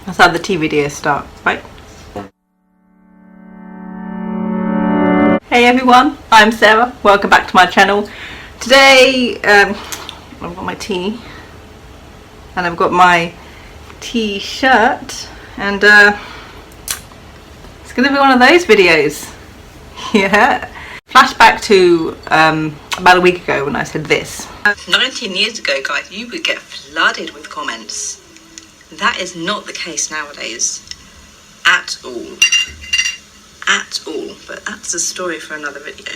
That's how the tea videos start, right? Hey everyone, I'm Sarah. Welcome back to my channel. Today, I've got my tea and I've got my t-shirt, and it's going to be one of those videos. Yeah. Flashback to about a week ago when I said this. 19 years ago, guys, you would get flooded with comments. That is not the case nowadays at all. At all. But that's a story for another video.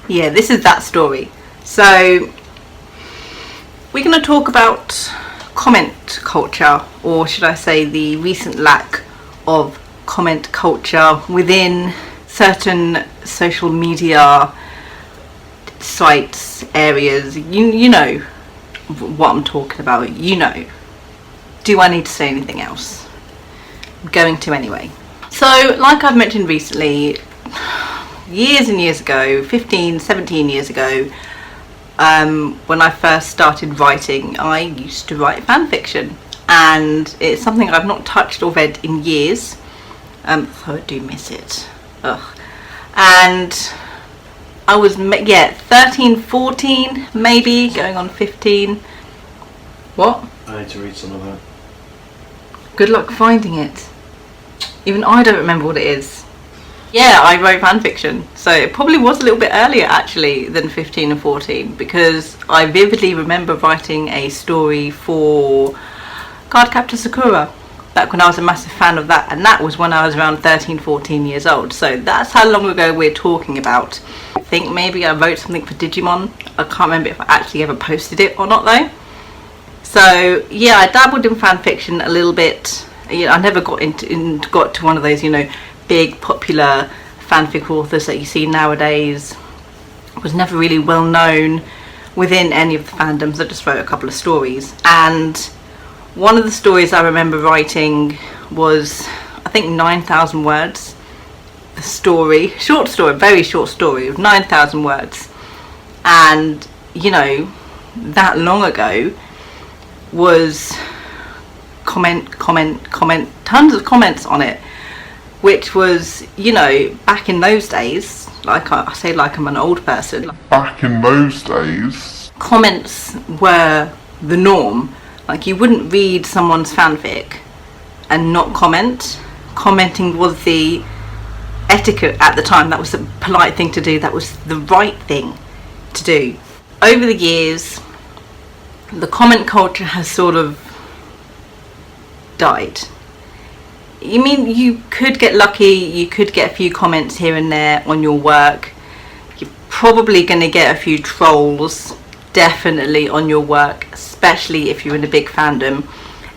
Yeah, this is that story. So we're going to talk about comment culture, or should I say the recent lack of comment culture within certain social media sites, areas. You know what I'm talking about, you know. Do I need to say anything else? I'm going to anyway. So like I've mentioned recently, years and years ago, 15, 17 years ago, when I first started writing, I used to write fan fiction, and it's something I've not touched or read in years, so I do miss it. Ugh. And I was 13, 14 maybe, going on 15. What? I need to read some of that. Good luck finding it. Even I don't remember what it is. Yeah, I wrote fan fiction, so it probably was a little bit earlier actually than 15 and 14, because I vividly remember writing a story for Cardcaptor Sakura back when I was a massive fan of that, and that was when I was around 13, 14 years old. So that's how long ago we're talking about. I think maybe I wrote something for Digimon. I can't remember if I actually ever posted it or not though. So yeah, I dabbled in fan fiction a little bit. I never got got to one of those, big popular fanfic authors that you see nowadays. I was never really well known within any of the fandoms. I just wrote a couple of stories, and one of the stories I remember writing was, I think, 9,000 words. The story, short story, very short story of 9,000 words, and that long ago was comment, tons of comments on it, which was, back in those days, like I say, like I'm an old person. Back in those days, comments were the norm. Like, you wouldn't read someone's fanfic and not comment. Commenting was the etiquette at the time. That was the polite thing to do. That was the right thing to do. Over the years, the comment culture has sort of died. You could get lucky, you could get a few comments here and there on your work. You're probably going to get a few trolls, definitely, on your work, especially if you're in a big fandom,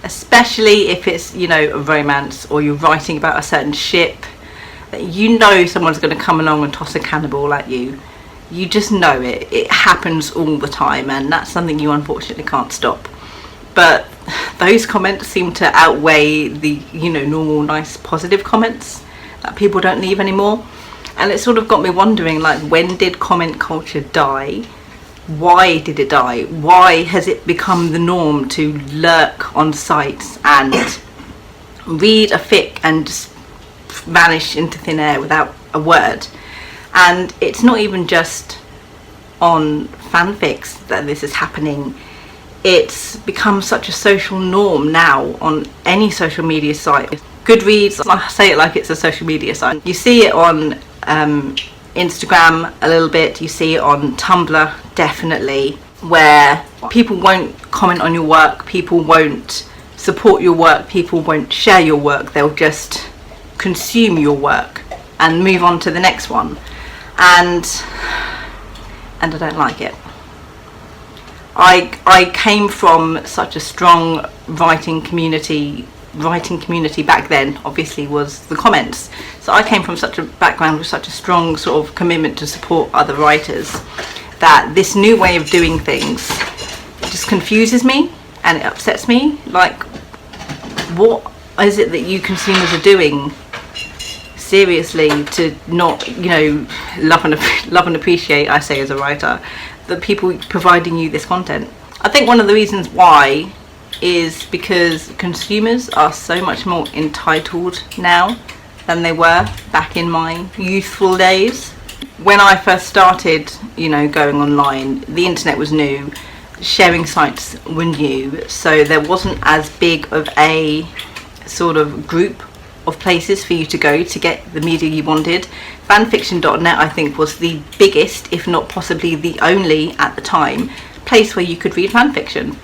especially if it's, a romance, or you're writing about a certain ship that someone's going to come along and toss a cannonball at you. You just know it. It happens all the time, and that's something you unfortunately can't stop. But those comments seem to outweigh the, normal, nice, positive comments that people don't leave anymore. And it sort of got me wondering, like, when did comment culture die? Why did it die? Why has it become the norm to lurk on sites and read a fic and just vanish into thin air without a word? And it's not even just on fanfics that this is happening. It's become such a social norm now on any social media site. Goodreads, I say it like it's a social media site. You see it on Instagram a little bit, you see it on Tumblr definitely, where people won't comment on your work, people won't support your work, people won't share your work, they'll just consume your work and move on to the next one. And I don't like it. I came from such a strong writing community back then, obviously, was the comments. So I came from such a background with such a strong sort of commitment to support other writers, that this new way of doing things just confuses me and it upsets me. Like, what is it that you consumers are doing seriously to not, love and appreciate, I say as a writer, the people providing you this content? I think one of the reasons why is because consumers are so much more entitled now than they were back in my youthful days. When I first started, going online, the internet was new, sharing sites were new, so there wasn't as big of a sort of group of places for you to go to get the media you wanted. Fanfiction.net, I think, was the biggest, if not possibly the only at the time, place where you could read fanfiction.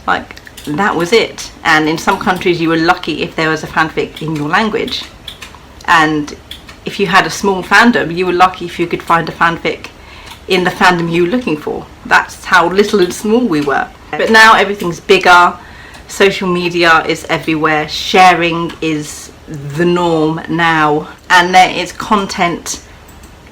Like, that was it. And in some countries you were lucky if there was a fanfic in your language, and if you had a small fandom you were lucky if you could find a fanfic in the fandom you were looking for. That's how little and small we were. But now everything's bigger, social media is everywhere, sharing is the norm now, and there is content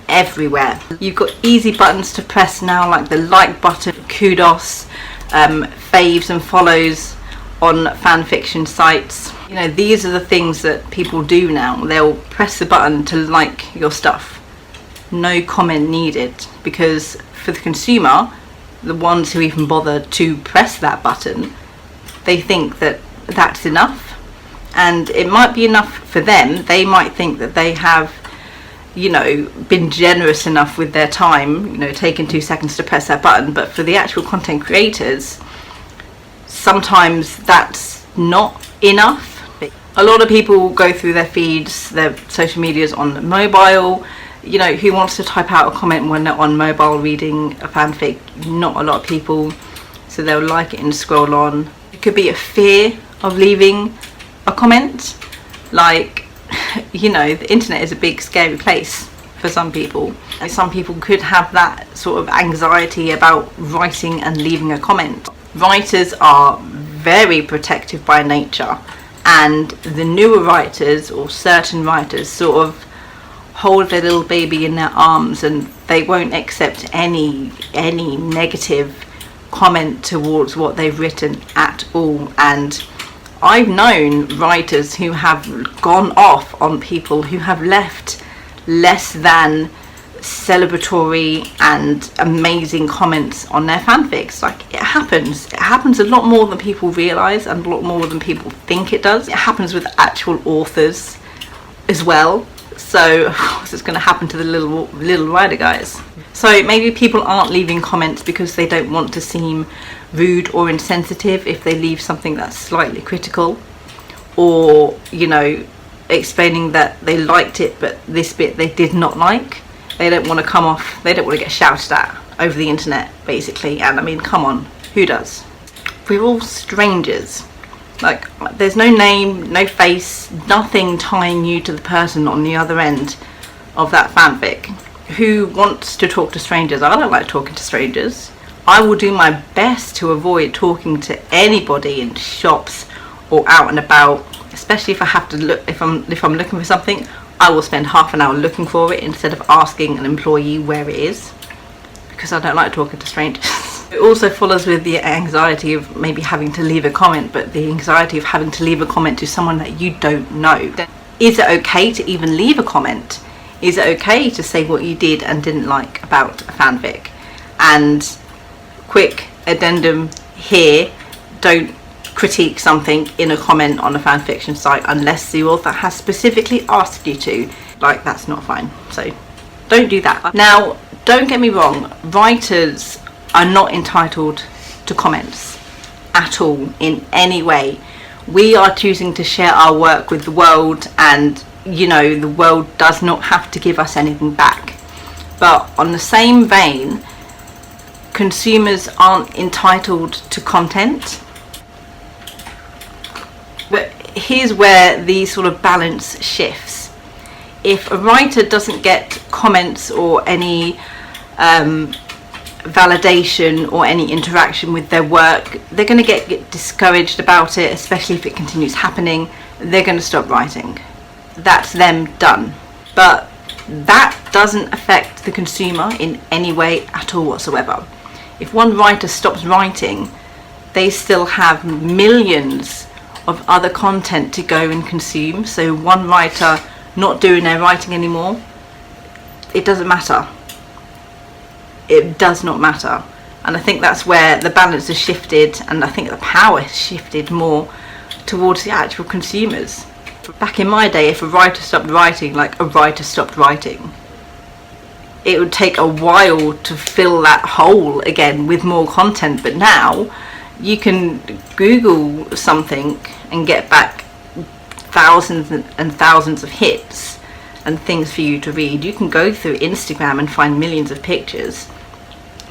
everywhere. You've got easy buttons to press now, like the like button, kudos, faves and follows on fanfiction sites. These are the things that people do now. They'll press the button to like your stuff, no comment needed, because for the consumer, the ones who even bother to press that button, they think that that's enough. And it might be enough for them. They might think that they have been generous enough with their time, taking 2 seconds to press that button. But for the actual content creators, sometimes that's not enough. A lot of people go through their feeds, their social medias on mobile. Who wants to type out a comment when they're on mobile reading a fanfic? Not a lot of people. So they'll like it and scroll on. It could be a fear of leaving a comment. Like, the internet is a big scary place for some people. And some people could have that sort of anxiety about writing and leaving a comment. Writers are very protective by nature, and the newer writers, or certain writers, sort of hold their little baby in their arms, and they won't accept any negative comment towards what they've written at all. And I've known writers who have gone off on people who have left less than celebratory and amazing comments on their fanfics. Like, it happens a lot more than people realize, and a lot more than people think it does. It happens with actual authors as well. So of course it's going to happen to the little writer guys. So maybe people aren't leaving comments because they don't want to seem rude or insensitive if they leave something that's slightly critical, or explaining that they liked it but this bit they did not like. They don't want to come off, they don't want to get shouted at over the internet, basically. And I mean, come on, who does? We're all strangers. Like, there's no name, no face, nothing tying you to the person on the other end of that fanfic. Who wants to talk to strangers? I don't like talking to strangers. I will do my best to avoid talking to anybody in shops or out and about, especially if I have to look, if I'm looking for something. I will spend half an hour looking for it instead of asking an employee where it is, because I don't like talking to strangers. It also follows with the anxiety of maybe having to leave a comment, but the anxiety of having to leave a comment to someone that you don't know. Is it okay to even leave a comment? Is it okay to say what you did and didn't like about a fanfic? And quick addendum here, don't critique something in a comment on a fanfiction site unless the author has specifically asked you to. Like, that's not fine, so don't do that. Now, don't get me wrong, writers are not entitled to comments at all in any way. We are choosing to share our work with the world, and the world does not have to give us anything back. But on the same vein, consumers aren't entitled to content. But here's where the sort of balance shifts. If a writer doesn't get comments or any validation or any interaction with their work, they're going to get discouraged about it, especially if it continues happening. They're going to stop writing. That's them done. But that doesn't affect the consumer in any way at all whatsoever. If one writer stops writing, they still have millions of other content to go and consume. So one writer not doing their writing anymore, it doesn't matter. It does not matter. And I think that's where the balance has shifted, and I think the power has shifted more towards the actual consumers. Back in my day, if a writer stopped writing, like a writer stopped writing, it would take a while to fill that hole again with more content. But now you can Google something and get back thousands and thousands of hits and things for you to read. You can go through Instagram and find millions of pictures.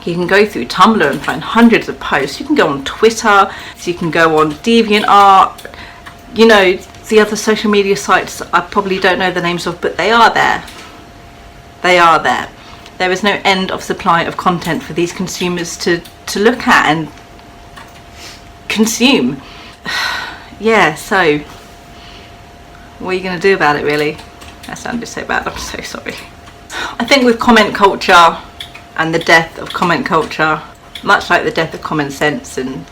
You can go through Tumblr and find hundreds of posts. You can go on Twitter, so you can go on DeviantArt, you know, the other social media sites I probably don't know the names of, but they are there. They are there. There is no end of supply of content for these consumers to look at and consume. Yeah, so what are you going to do about it, really? That sounded so bad, I'm so sorry. I think with comment culture and the death of comment culture, much like the death of common sense and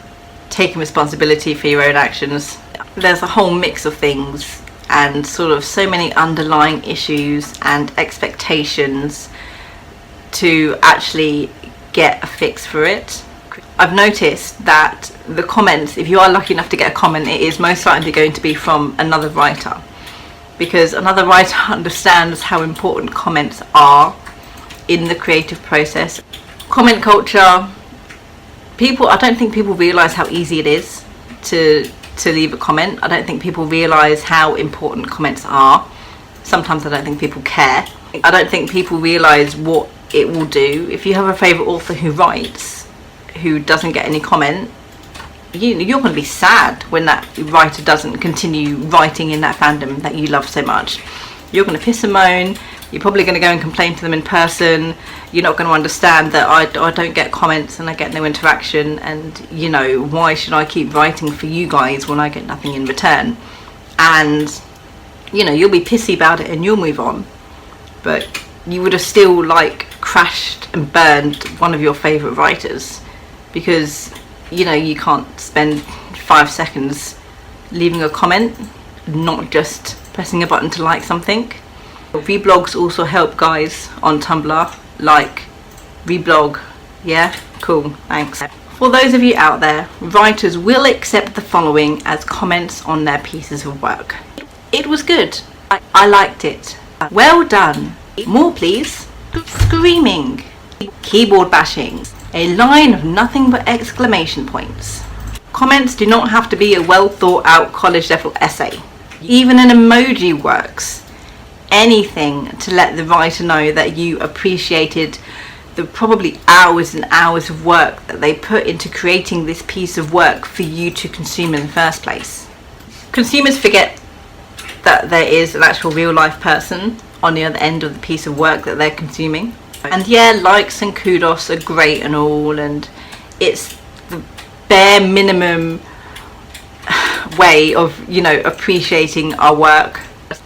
taking responsibility for your own actions, there's a whole mix of things and sort of so many underlying issues and expectations to actually get a fix for it. I've noticed that the comments, if you are lucky enough to get a comment, it is most likely going to be from another writer, because another writer understands how important comments are in the creative process. Comment culture, I don't think people realise how easy it is to leave a comment. I don't think people realise how important comments are. Sometimes I don't think people care. I don't think people realise what it will do. If you have a favourite author who writes, who doesn't get any comment, you're going to be sad when that writer doesn't continue writing in that fandom that you love so much. You're going to piss and moan. You're probably going to go and complain to them in person. You're not going to understand that I don't get comments and I get no interaction, and you know, why should I keep writing for you guys when I get nothing in return? And you know, you'll be pissy about it and you'll move on, but you would have still like crashed and burned one of your favourite writers, because you know, you can't spend 5 seconds leaving a comment, not just pressing a button to like something. Reblogs also help, guys, on Tumblr. Like, reblog. Yeah? Cool, thanks. For those of you out there, writers will accept the following as comments on their pieces of work. It was good. I liked it. Well done. More please. Screaming. Keyboard bashing. A line of nothing but exclamation points. Comments do not have to be a well thought out college level essay. Even an emoji works. Anything to let the writer know that you appreciated the probably hours and hours of work that they put into creating this piece of work for you to consume in the first place. Consumers forget that there is an actual real life person on the other end of the piece of work that they're consuming. And yeah, likes and kudos are great and all, and it's the bare minimum way of, you know, appreciating our work.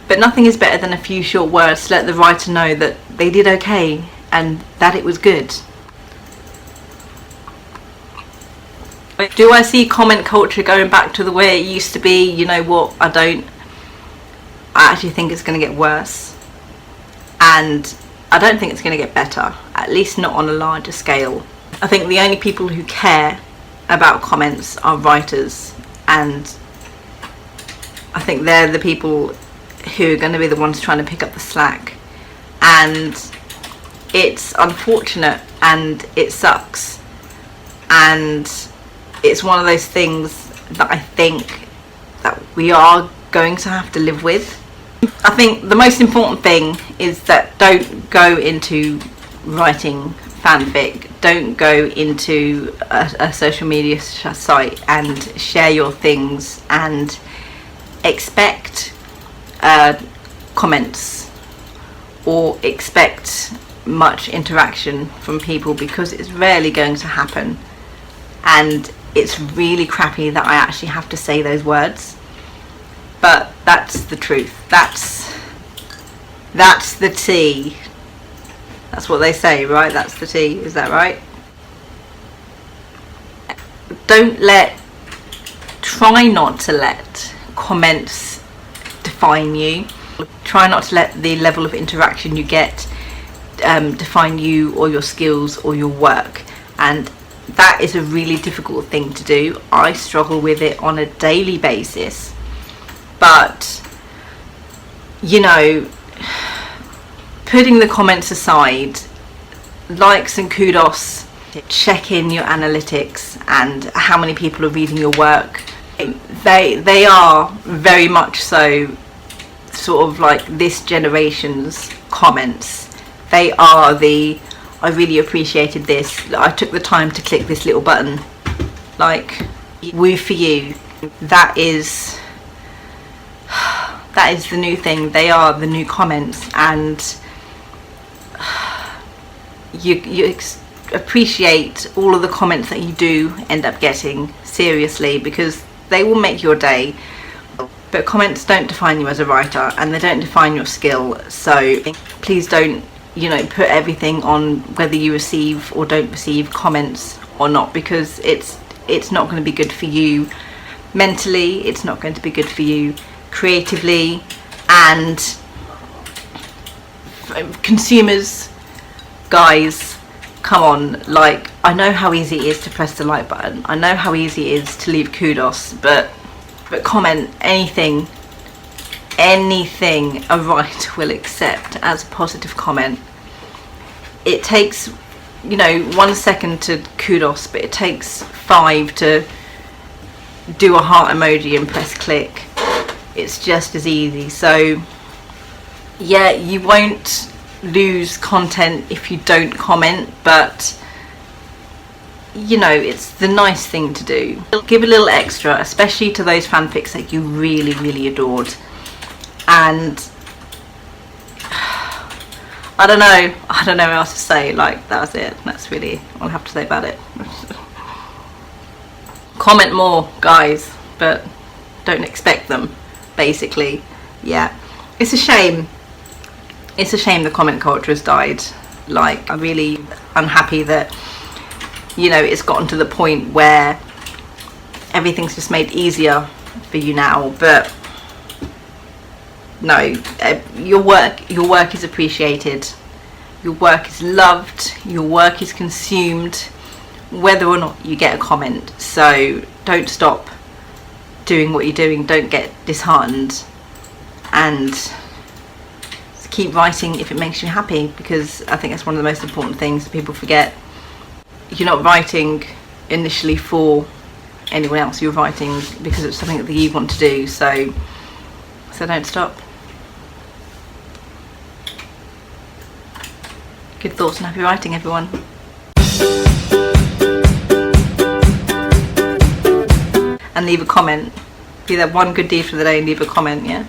But nothing is better than a few short words to let the writer know that they did okay and that it was good. Do I see comment culture going back to the way it used to be? You know what, I don't. I actually think it's going to get worse. And I don't think it's going to get better, at least not on a larger scale. I think the only people who care about comments are writers, and I think they're the people who are going to be the ones trying to pick up the slack. And it's unfortunate and it sucks, and it's one of those things that I think that we are going to have to live with. I think the most important thing is that don't go into writing fanfic, don't go into a social media site and share your things and expect comments or expect much interaction from people, because it's rarely going to happen. And it's really crappy that I actually have to say those words, but that's the truth. That's the tea. That's what they say, right? That's the tea. Is that right? Try not to let comments define you. Try not to let the level of interaction you get define you or your skills or your work. And that is a really difficult thing to do. I struggle with it on a daily basis, but you know, putting the comments aside, likes and kudos, check in your analytics and how many people are reading your work. They are very much so sort of like this generation's comments. They are the, I really appreciated this, I took the time to click this little button, like, woo for you. That is the new thing. They are the new comments, and you appreciate all of the comments that you do end up getting, seriously, because they will make your day. But comments don't define you as a writer, and they don't define your skill, so please don't, you know, put everything on whether you receive or don't receive comments or not, because it's not going to be good for you mentally, it's not going to be good for you creatively, and consumers, guys, come on, like, I know how easy it is to press the like button, I know how easy it is to leave kudos, but comment anything a writer will accept as a positive comment. It takes, you know, 1 second to kudos, but it takes 5 to do a heart emoji and press click. It's just as easy. So yeah, you won't lose content if you don't comment, but you know, it's the nice thing to do. Give a little extra, especially to those fanfics that you really, really adored. And I don't know what else to say. Like, that was it. That's really all I have to say about it. Comment more, guys, but don't expect them, basically. Yeah, it's a shame. It's a shame the comment culture has died. Like, I'm really unhappy that, you know, it's gotten to the point where everything's just made easier for you now. But no, your work is appreciated, your work is loved, your work is consumed, whether or not you get a comment. So don't stop doing what you're doing, don't get disheartened, and keep writing if it makes you happy, because I think that's one of the most important things that people forget. You're not writing initially for anyone else, you're writing because it's something that you want to do, so don't stop. Good thoughts and happy writing, everyone. And leave a comment. Do that one good deed for the day and leave a comment, yeah?